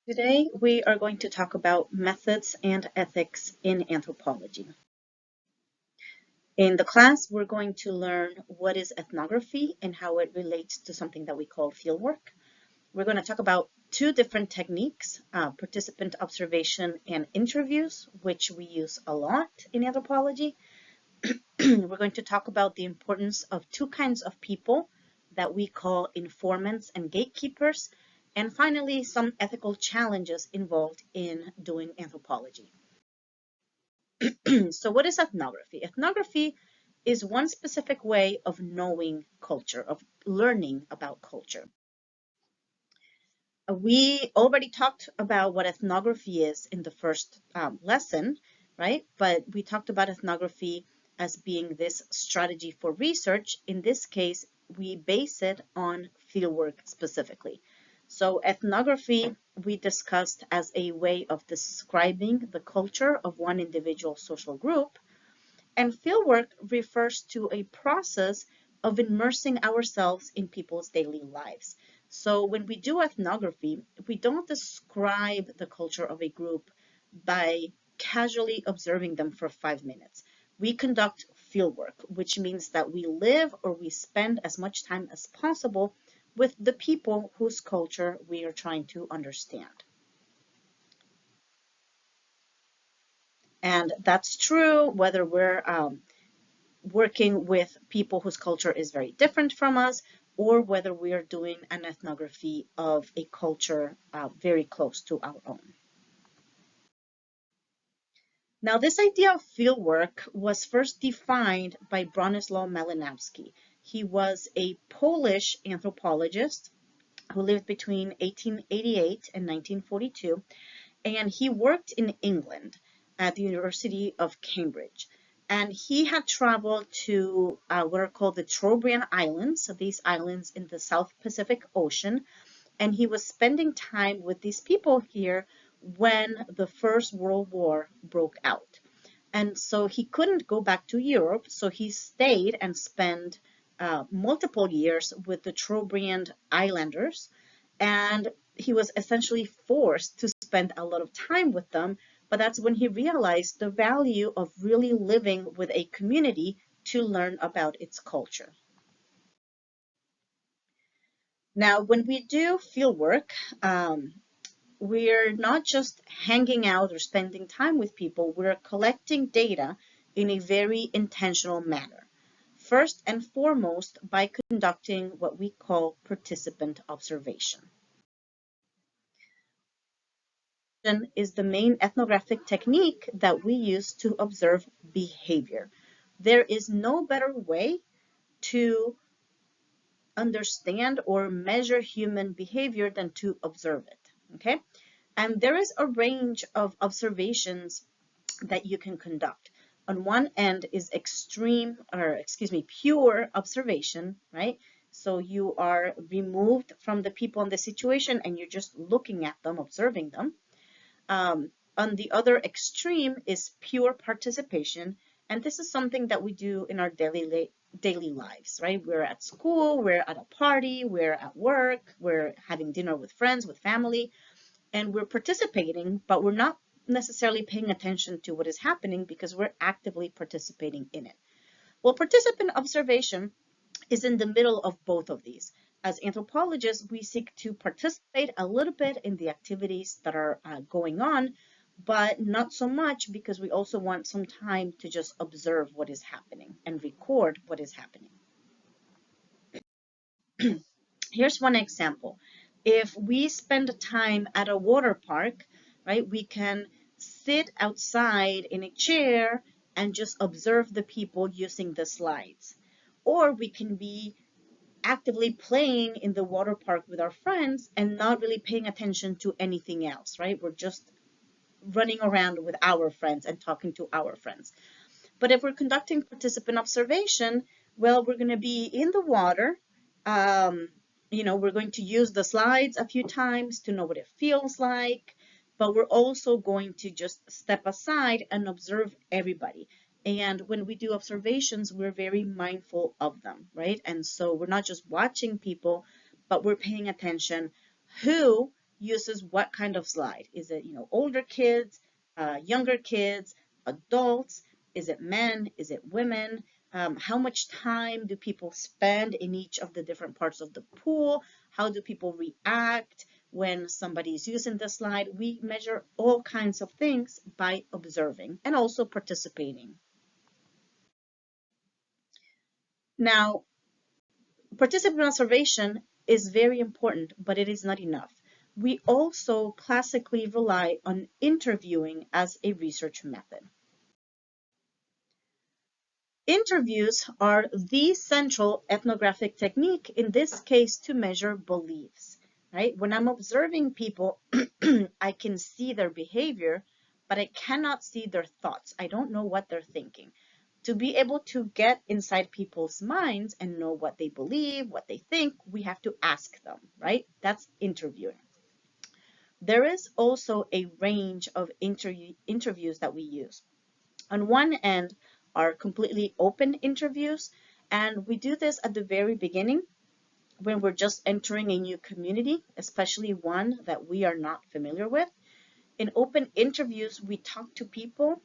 Today, we are going to talk about methods and ethics in anthropology. In the class, we're going to learn what is ethnography and how it relates to something that we call fieldwork. We're going to talk about two different techniques, participant observation and interviews, which we use a lot in anthropology. We're going to talk about the importance of two kinds of people that we call informants and gatekeepers, and finally, some ethical challenges involved in doing anthropology. So what is ethnography? Ethnography is one specific way of knowing culture, of learning about culture. We already talked about what ethnography is in the first lesson, right? But we talked about ethnography as being this strategy for research. In this case, we base it on fieldwork specifically. So ethnography we discussed as a way of describing the culture of one individual social group, and fieldwork refers to a process of immersing ourselves in people's daily lives. So when we do ethnography, we don't describe the culture of a group by casually observing them for 5 minutes. We conduct fieldwork, which means that we live or we spend as much time as possible with the people whose culture we are trying to understand. And that's true whether we're working with people whose culture is very different from us, or whether we are doing an ethnography of a culture very close to our own. Now, this idea of fieldwork was first defined by Bronislaw Malinowski. He was a Polish anthropologist who lived between 1888 and 1942, and he worked in England at the University of Cambridge. And he had traveled to what are called the Trobriand Islands, so these islands in the South Pacific Ocean, and he was spending time with these people here when the First World War broke out. And so he couldn't go back to Europe, so he stayed and spent multiple years with the Trobriand Islanders, and he was essentially forced to spend a lot of time with them, but that's when he realized the value of really living with a community to learn about its culture. Now, when we do fieldwork, we're not just hanging out or spending time with people, we're collecting data in a very intentional manner. First and foremost, by conducting what we call participant observation. Is the main ethnographic technique that we use to observe behavior. There is no better way to understand or measure human behavior than to observe it, okay? And there is a range of observations that you can conduct. On one end is pure observation, right? So you are removed from the people in the situation and you're just looking at them, observing them. On the other extreme is pure participation, and this is something that we do in our daily lives, right? We're at school, we're at a party, we're at work, we're having dinner with friends, with family, and we're participating, but we're not necessarily paying attention to what is happening because we're actively participating in it. Well, participant observation is in the middle of both of these. As anthropologists, we seek to participate a little bit in the activities that are going on, but not so much because we also want some time to just observe what is happening and record what is happening. Here's one example. If we spend time at a water park, right, we can sit outside in a chair and just observe the people using the slides. Or we can be actively playing in the water park with our friends and not really paying attention to anything else, right? We're just running around with our friends and talking to our friends. But if we're conducting participant observation, well, we're going to be in the water. We're going to use the slides a few times to know what it feels like, but we're also going to just step aside and observe everybody. And when we do observations, we're very mindful of them, right? And so we're not just watching people, but we're paying attention who uses what kind of slide? Is it, older kids, younger kids, adults? Is it men? Is it women? How much time do people spend in each of the different parts of the pool? How do people react when somebody is using the slide? We measure all kinds of things by observing and also participating. Now, participant observation is very important, but it is not enough. We also classically rely on interviewing as a research method. Interviews are the central ethnographic technique, in this case, to measure beliefs, right? When I'm observing people, I can see their behavior, but I cannot see their thoughts. I don't know what they're thinking. To be able to get inside people's minds and know what they believe, what they think, we have to ask them, right? That's interviewing. There is also a range of interviews that we use. On one end are completely open interviews, and we do this at the very beginning when we're just entering a new community, especially one that we are not familiar with. In open interviews, we talk to people,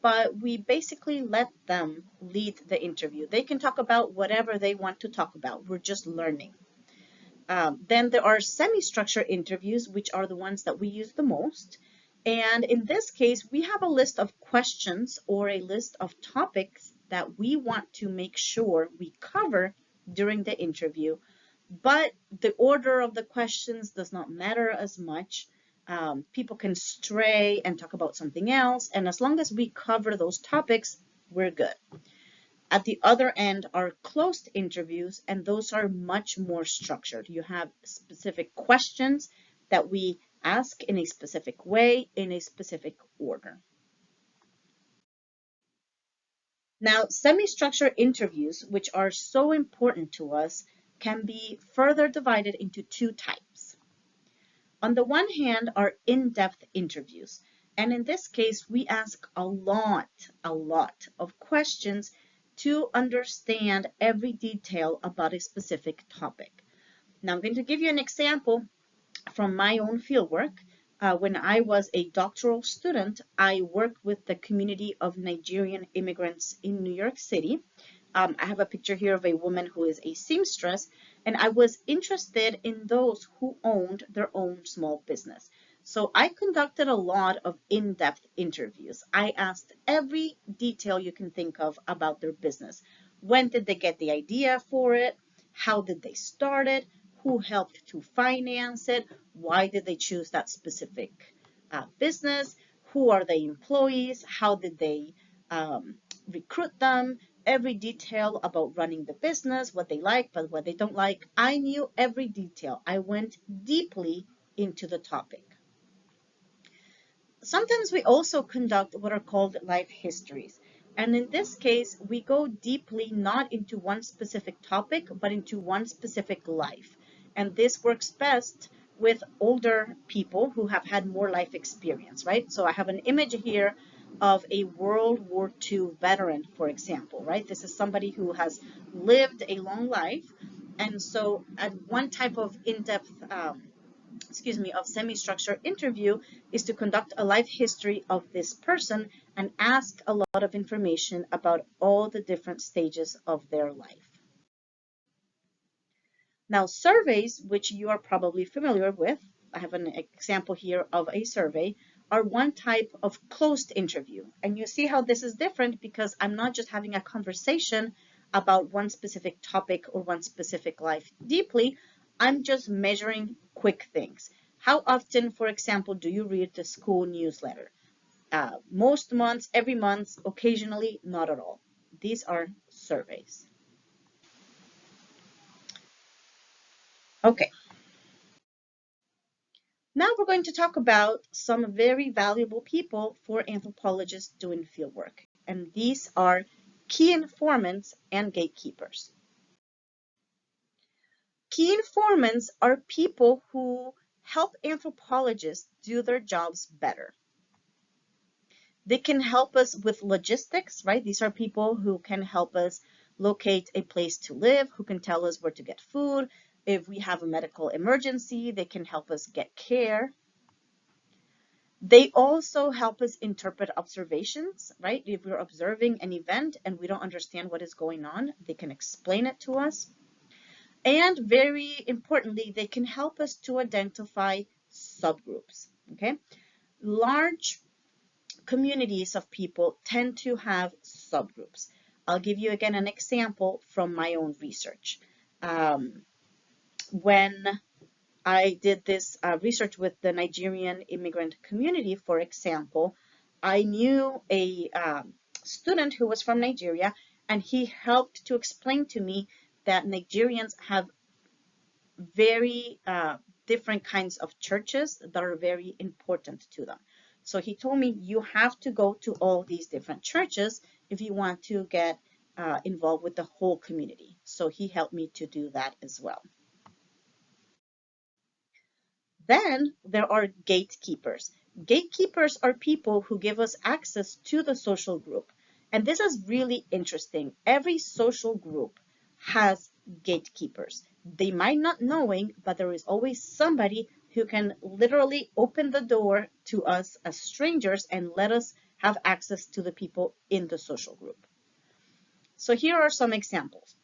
but we basically let them lead the interview. They can talk about whatever they want to talk about. We're just learning. Then there are semi-structured interviews, which are the ones that we use the most. And in this case, we have a list of questions or a list of topics that we want to make sure we cover during the interview. But the order of the questions does not matter as much. People can stray and talk about something else. And as long as we cover those topics, we're good. At the other end are closed interviews, and those are much more structured. You have specific questions that we ask in a specific way, in a specific order. Now, semi-structured interviews, which are so important to us, can be further divided into two types. On the one hand are in-depth interviews, and in this case, we ask a lot of questions to understand every detail about a specific topic. Now, I'm going to give you an example from my own fieldwork. When I was a doctoral student, I worked with the community of Nigerian immigrants in New York City. I have a picture here of a woman who is a seamstress, and I was interested in those who owned their own small business. So I conducted a lot of in-depth interviews. I asked every detail you can think of about their business. When did they get the idea for it? How did they start it? Who helped to finance it? Why did they choose that specific business? Who are the employees? How did they recruit them? Every detail about running the business, what they like, but what they don't like. I knew every detail. I went deeply into the topic. Sometimes we also conduct what are called life histories. And in this case, we go deeply not into one specific topic, but into one specific life. And this works best with older people who have had more life experience, right? So I have an image here of a World War II veteran, for example, right? This is somebody who has lived a long life. And so at one type of in-depth of semi-structured interview is to conduct a life history of this person and ask a lot of information about all the different stages of their life. Now, surveys, which you are probably familiar with, I have an example here of a survey, are one type of closed interview. And you see how this is different because I'm not just having a conversation about one specific topic or one specific life deeply, I'm just measuring quick things. How often, for example, do you read the school newsletter? Most months, every month, occasionally, not at all. These are surveys. Okay. Now we're going to talk about some very valuable people for anthropologists doing fieldwork, and these are key informants and gatekeepers. Key informants are people who help anthropologists do their jobs better. They can help us with logistics, right? These are people who can help us locate a place to live, who can tell us where to get food, If we have a medical emergency, they can help us get care. They also help us interpret observations, right? If we're observing an event and we don't understand what is going on, they can explain it to us. And very importantly, they can help us to identify subgroups, okay? Large communities of people tend to have subgroups. I'll give you again an example from my own research. When I did this research with the Nigerian immigrant community, for example, I knew a student who was from Nigeria, and he helped to explain to me that Nigerians have very different kinds of churches that are very important to them. So he told me you have to go to all these different churches if you want to get involved with the whole community. So he helped me to do that as well. Then there are gatekeepers. Gatekeepers are people who give us access to the social group. And this is really interesting. Every social group has gatekeepers. They might not knowing, but there is always somebody who can literally open the door to us as strangers and let us have access to the people in the social group. So here are some examples.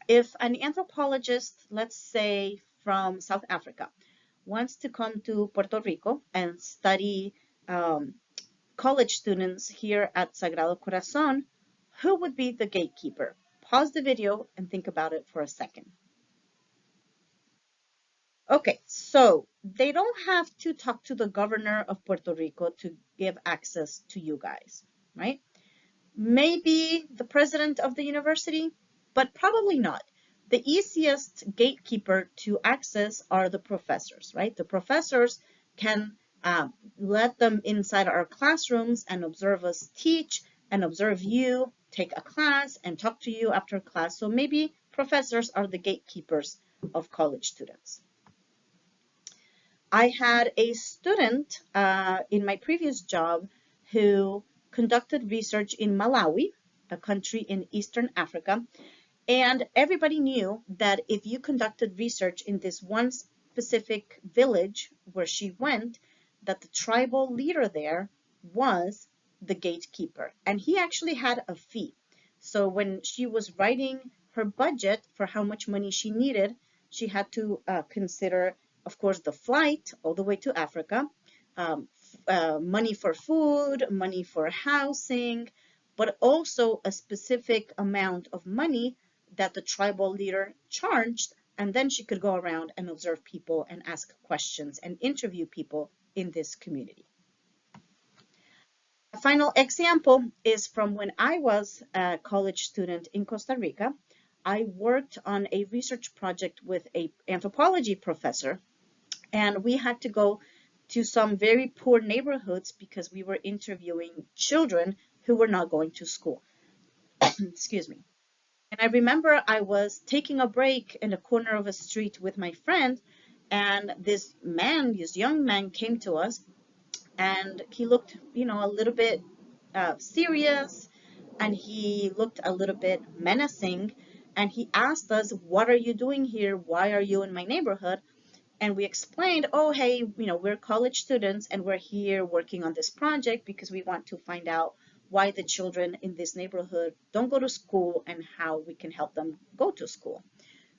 If an anthropologist, let's say from South Africa, wants to come to Puerto Rico and study college students here at Sagrado Corazon, who would be the gatekeeper? Pause the video and think about it for a second. Okay, so they don't have to talk to the governor of Puerto Rico to give access to you guys, right? Maybe the president of the university, but probably not. The easiest gatekeeper to access are the professors, right? The professors can let them inside our classrooms and observe us teach and observe you, take a class and talk to you after class. So maybe professors are the gatekeepers of college students. I had a student in my previous job who conducted research in Malawi, a country in Eastern Africa, and everybody knew that if you conducted research in this one specific village where she went, that the tribal leader there was the gatekeeper, and he actually had a fee. So when she was writing her budget for how much money she needed, she had to consider, of course, the flight all the way to Africa, money for food, money for housing, but also a specific amount of money that the tribal leader charged, and then she could go around and observe people and ask questions and interview people in this community. A final example is from when I was a college student in Costa Rica. I worked on a research project with an anthropology professor, and we had to go to some very poor neighborhoods because we were interviewing children who were not going to school. Excuse me. And I remember I was taking a break in the corner of a street with my friend, and this young man came to us, and he looked, a little bit serious, and he looked a little bit menacing, and he asked us, "What are you doing here? Why are you in my neighborhood?" And we explained, "Oh, hey, we're college students and we're here working on this project because we want to find out why the children in this neighborhood don't go to school and how we can help them go to school."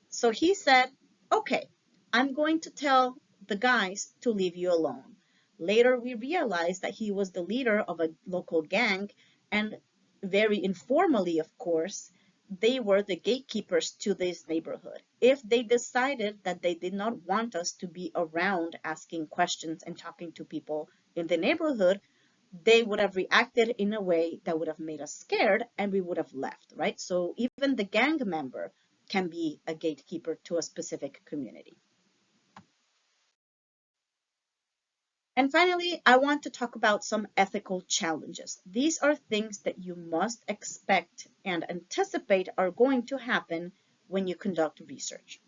So he said, "Okay, I'm going to tell the guys to leave you alone." Later, we realized that he was the leader of a local gang, and very informally, of course, they were the gatekeepers to this neighborhood. If they decided that they did not want us to be around asking questions and talking to people in the neighborhood, they would have reacted in a way that would have made us scared and we would have left, right? So even the gang member can be a gatekeeper to a specific community. And finally, I want to talk about some ethical challenges. These are things that you must expect and anticipate are going to happen when you conduct research.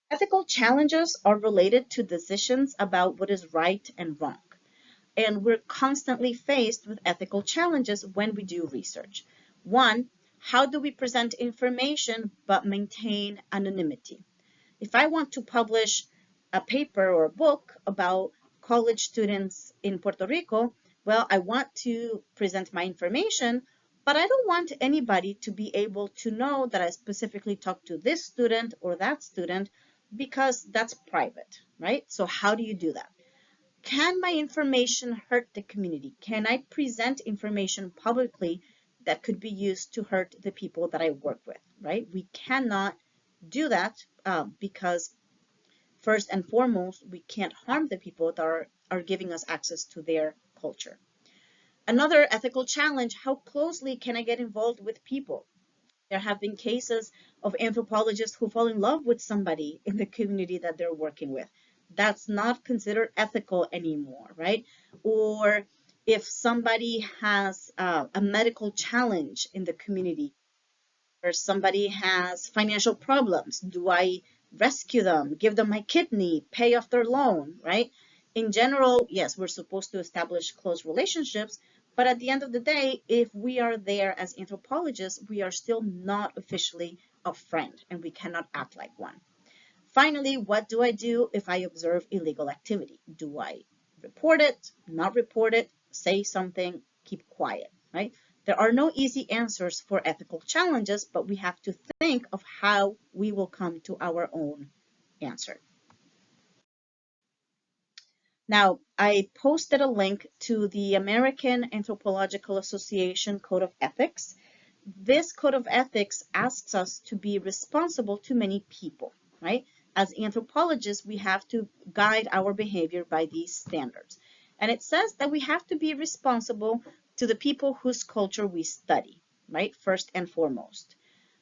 Ethical challenges are related to decisions about what is right and wrong. And we're constantly faced with ethical challenges when we do research. One, How do we present information but maintain anonymity? If I want to publish a paper or a book about college students in Puerto Rico, well, I want to present my information, but I don't want anybody to be able to know that I specifically talked to this student or that student because that's private, right? So how do you do that? Can my information hurt the community? Can I present information publicly that could be used to hurt the people that I work with, right? We cannot do that because first and foremost, we can't harm the people that are giving us access to their culture. Another ethical challenge, how closely can I get involved with people? There have been cases of anthropologists who fall in love with somebody in the community that they're working with. That's not considered ethical anymore, right? Or if somebody has a medical challenge in the community, or somebody has financial problems, do I rescue them, give them my kidney, pay off their loan, right? In general, yes, we're supposed to establish close relationships, but at the end of the day, if we are there as anthropologists, we are still not officially a friend and we cannot act like one. Finally, what do I do if I observe illegal activity? Do I report it, not report it, say something, keep quiet, right? There are no easy answers for ethical challenges, but we have to think of how we will come to our own answer. Now, I posted a link to the American Anthropological Association Code of Ethics. This code of ethics asks us to be responsible to many people, right? As anthropologists, we have to guide our behavior by these standards. And it says that we have to be responsible to the people whose culture we study, right? First and foremost.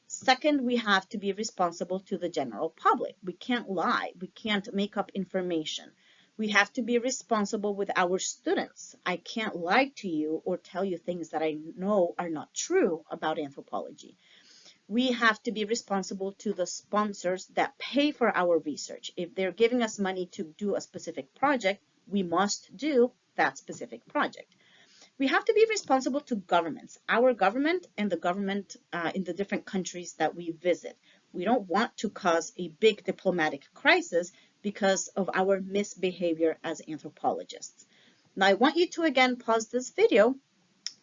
Second, we have to be responsible to the general public. We can't lie. We can't make up information. We have to be responsible with our students. I can't lie to you or tell you things that I know are not true about anthropology. We have to be responsible to the sponsors that pay for our research. If they're giving us money to do a specific project, we must do that specific project. We have to be responsible to governments, our government and the government in the different countries that we visit. We don't want to cause a big diplomatic crisis because of our misbehavior as anthropologists. Now, I want you to again pause this video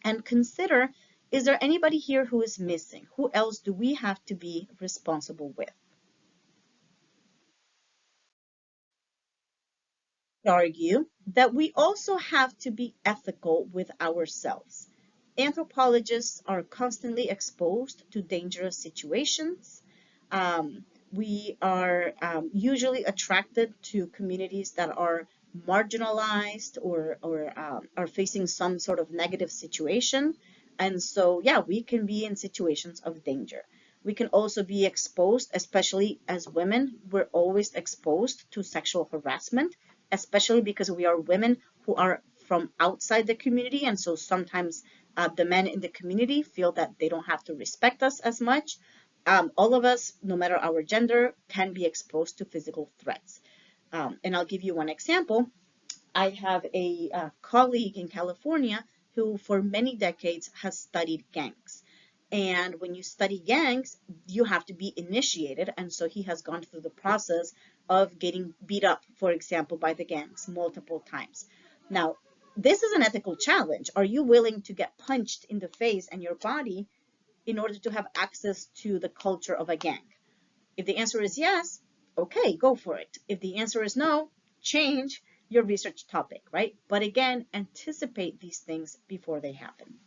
and consider, is there anybody here who is missing? Who else do we have to be responsible with? Argue that we also have to be ethical with ourselves. Anthropologists are constantly exposed to dangerous situations. We are usually attracted to communities that are marginalized or are facing some sort of negative situation. And so, yeah, we can be in situations of danger. We can also be exposed, especially as women, we're always exposed to sexual harassment, especially because we are women who are from outside the community. And so sometimes the men in the community feel that they don't have to respect us as much. All of us, no matter our gender, can be exposed to physical threats. And I'll give you one example. I have a colleague in California who for many decades has studied gangs. And when you study gangs, you have to be initiated. And so he has gone through the process of getting beat up, for example, by the gangs multiple times. Now, this is an ethical challenge. Are you willing to get punched in the face and your body in order to have access to the culture of a gang? If the answer is yes, okay, go for it. If the answer is no, change your research topic, right? But again, anticipate these things before they happen.